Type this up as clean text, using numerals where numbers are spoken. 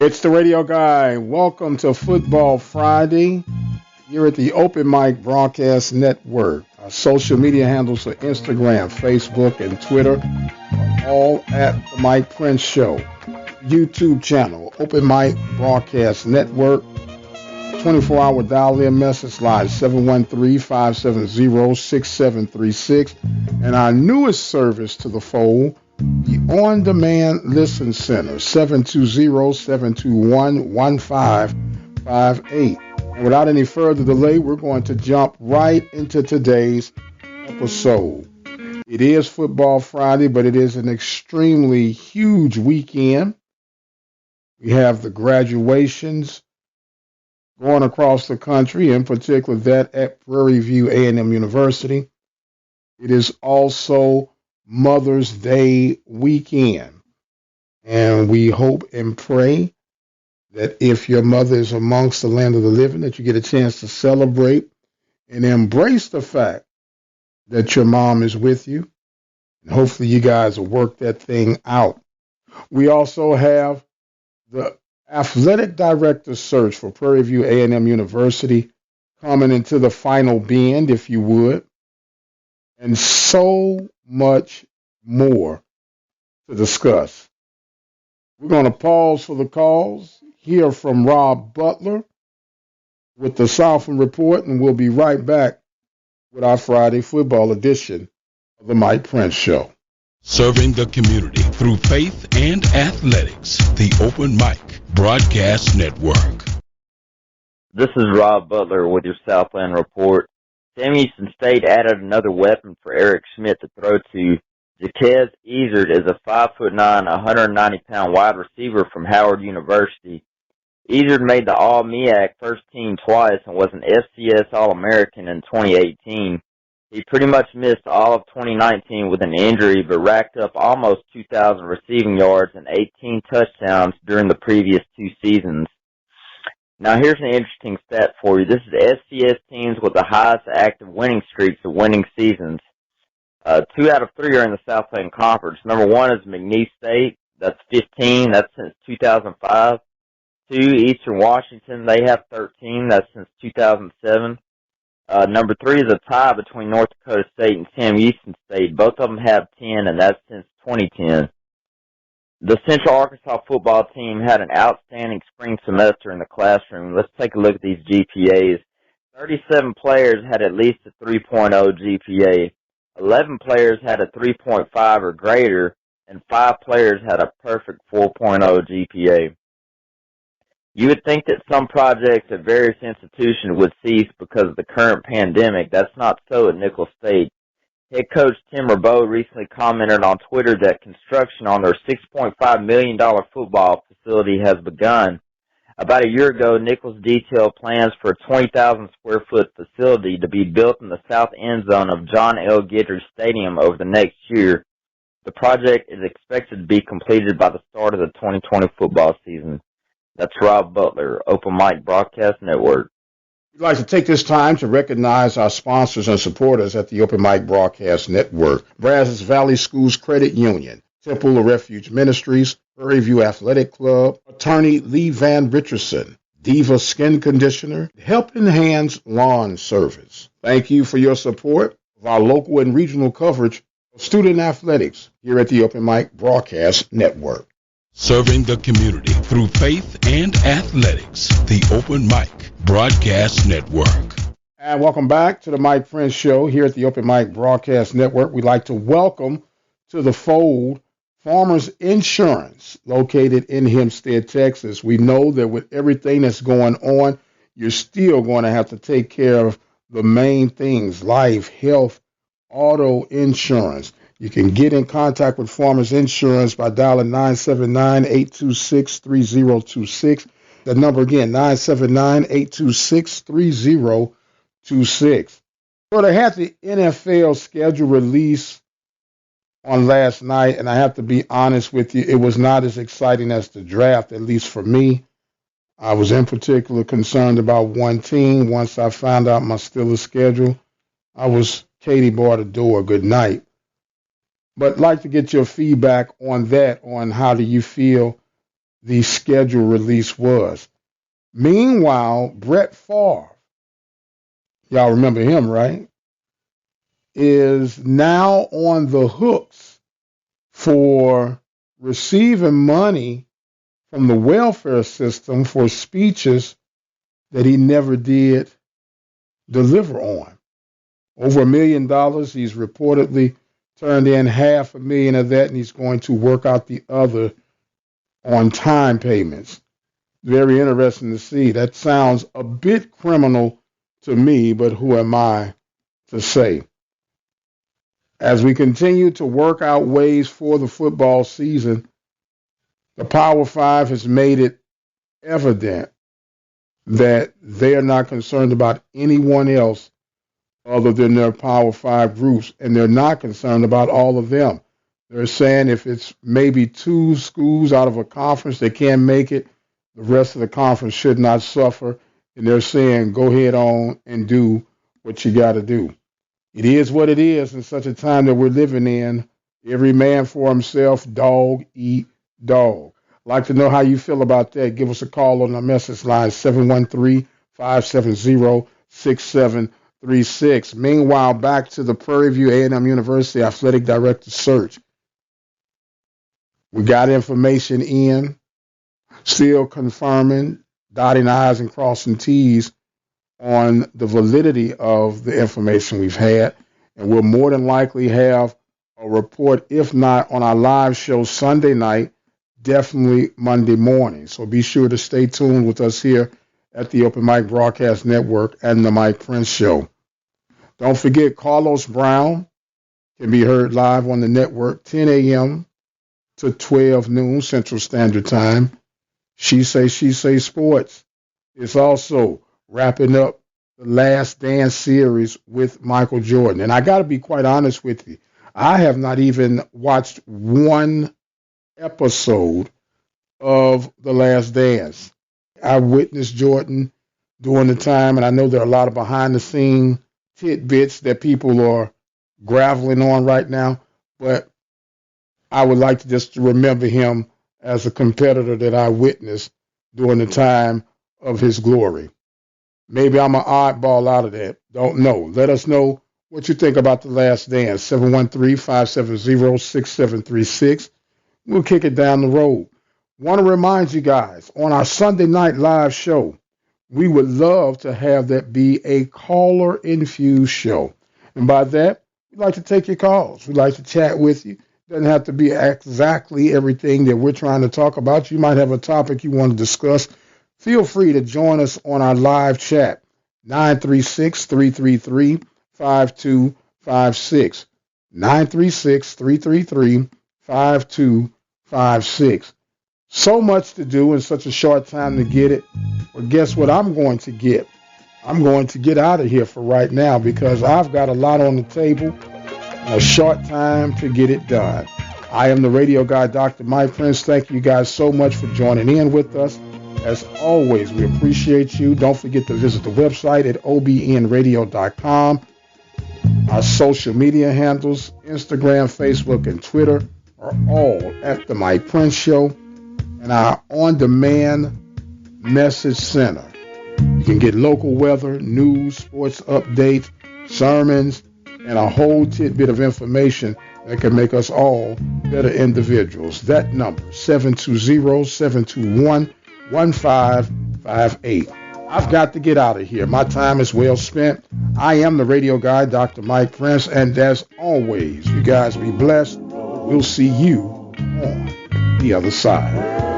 It's the radio guy. Welcome to Football Friday here at the Open Mic Broadcast Network. Our social media handles for Instagram, Facebook, and Twitter are all at the Mike Prince Show. YouTube channel, Open Mic Broadcast Network. 24-hour dial-in message line 713-570-6736. And our newest service to the fold, the On-Demand Listen Center, 720-721-1558. And without any further delay, we're going to jump right into today's episode. It is Football Friday, but it is an extremely huge weekend. We have the graduations going across the country, in particular that at Prairie View A&M University. It is also Mother's Day weekend. And we hope and pray that if your mother is amongst the land of the living, that you get a chance to celebrate and embrace the fact that your mom is with you. And hopefully you guys will work that thing out. We also have the athletic director search for Prairie View A&M University coming into the final bend, if you would. And so much more to discuss. We're going to pause for the calls, hear from Rob Butler with the Southland Report, and we'll be right back with our Friday football edition of the Mike Prince Show. Serving the community through faith and athletics, the Open Mic Broadcast Network. This is Rob Butler with your Southland Report. Sam Houston State added another weapon for Eric Schmidt to throw to. Jaquez Eazard is a 5'9", 190-pound wide receiver from Howard University. Eazard made the All-MEAC first team twice and was an FCS All-American in 2018. He pretty much missed all of 2019 with an injury, but racked up almost 2,000 receiving yards and 18 touchdowns during the previous two seasons. Now here's an interesting stat for you. This is FCS teams with the highest active winning streaks of winning seasons. 2 out of 3 are in the Southland Conference. Number 1 is McNeese State. That's 15. That's since 2005. 2, Eastern Washington. They have 13. That's since 2007. Number 3 is a tie between North Dakota State and Sam Houston State. Both of them have 10, and that's since 2010. The Central Arkansas football team had an outstanding spring semester in the classroom. Let's take a look at these GPAs. 37 players had at least a 3.0 GPA. 11 players had a 3.5 or greater, and 5 players had a perfect 4.0 GPA. You would think that some projects at various institutions would cease because of the current pandemic. That's not so at Nicholls State. Head coach Tim Rabeau recently commented on Twitter that construction on their $6.5 million football facility has begun. About a year ago, Nicholls detailed plans for a 20,000 square foot facility to be built in the south end zone of John L. Guidry Stadium over the next year. The project is expected to be completed by the start of the 2020 football season. That's Rob Butler, Open Mic Broadcast Network. We'd like to take this time to recognize our sponsors and supporters at the Open Mic Broadcast Network. Brazos Valley Schools Credit Union, Temple of Refuge Ministries, Prairie View Athletic Club, Attorney Lee Van Richardson, Diva Skin Conditioner, Helping Hands Lawn Service. Thank you for your support of our local and regional coverage of student athletics here at the Open Mic Broadcast Network. Serving the community through faith and athletics, the Open Mic Broadcast Network. And welcome back to the Mike Prince Show here at the Open Mic Broadcast Network. We'd like to welcome to the fold Farmers Insurance, located in Hempstead, Texas. We know that with everything that's going on, you're still going to have to take care of the main things: life, health, auto insurance. You can get in contact with Farmers Insurance by dialing 979-826-3026. The number again, 979-826-3026. So they had the NFL schedule release on last night, and I have to be honest with you, it was not as exciting as the draft, at least for me. I was in particular concerned about one team. Once I found out my Steelers schedule, I was Katie bar the door, good night. But I'd like to get your feedback on that, on how do you feel the schedule release was. Meanwhile, Brett Favre, y'all remember him, right, is now on the hooks for receiving money from the welfare system for speeches that he never did deliver on. Over $1 million. He's reportedly turned in $500,000 of that, and he's going to work out the other on time payments. Very interesting to see. That sounds a bit criminal to me, but who am I to say? As we continue to work out ways for the football season, the Power Five has made it evident that they are not concerned about anyone else other than their Power Five groups, and they're not concerned about all of them. They're saying if it's maybe 2 schools out of a conference that can't make it, the rest of the conference should not suffer, and they're saying go ahead on and do what you got to do. It is what it is in such a time that we're living in. Every man for himself, dog eat dog. I'd like to know how you feel about that. Give us a call on our message line, 713-570-6736. Meanwhile, back to the Prairie View A&M University Athletic Director search. We got information in, still confirming, dotting I's and crossing T's on the validity of the information we've had. And we'll more than likely have a report, if not on our live show Sunday night, definitely Monday morning. So be sure to stay tuned with us here at the Open Mic Broadcast Network and the Mike Prince Show. Don't forget, Carlos Brown can be heard live on the network 10 a.m. to 12 noon Central Standard Time. She Say Sports is also wrapping up the Last Dance series with Michael Jordan. And I got to be quite honest with you. I have not even watched one episode of The Last Dance. I witnessed Jordan during the time, and I know there are a lot of behind-the-scene tidbits that people are graveling on right now, but I would like to just remember him as a competitor that I witnessed during the time of his glory. Maybe I'm an oddball out of that. Don't know. Let us know what you think about The Last Dance. 713-570-6736. We'll kick it down the road. Want to remind you guys, on our Sunday night live show, we would love to have that be a caller-infused show. And by that, we'd like to take your calls. We'd like to chat with you. Doesn't have to be exactly everything that we're trying to talk about. You might have a topic you want to discuss. Feel free to join us on our live chat, 936-333-5256, 936-333-5256. So much to do in such a short time to get it. Well, guess what I'm going to get? I'm going to get out of here for right now because I've got a lot on the table and a short time to get it done. I am the radio guy, Dr. Mike Prince. Thank you guys so much for joining in with us. As always, we appreciate you. Don't forget to visit the website at obnradio.com. Our social media handles, Instagram, Facebook, and Twitter, are all at The Mike Prince Show. And our on-demand message center. You can get local weather, news, sports updates, sermons, and a whole tidbit of information that can make us all better individuals. That number, 720-721-1558. I've got to get out of here. My time is well spent. I am the radio guy, Dr. Mike Prince, and as always, you guys be blessed. We'll see you on the other side.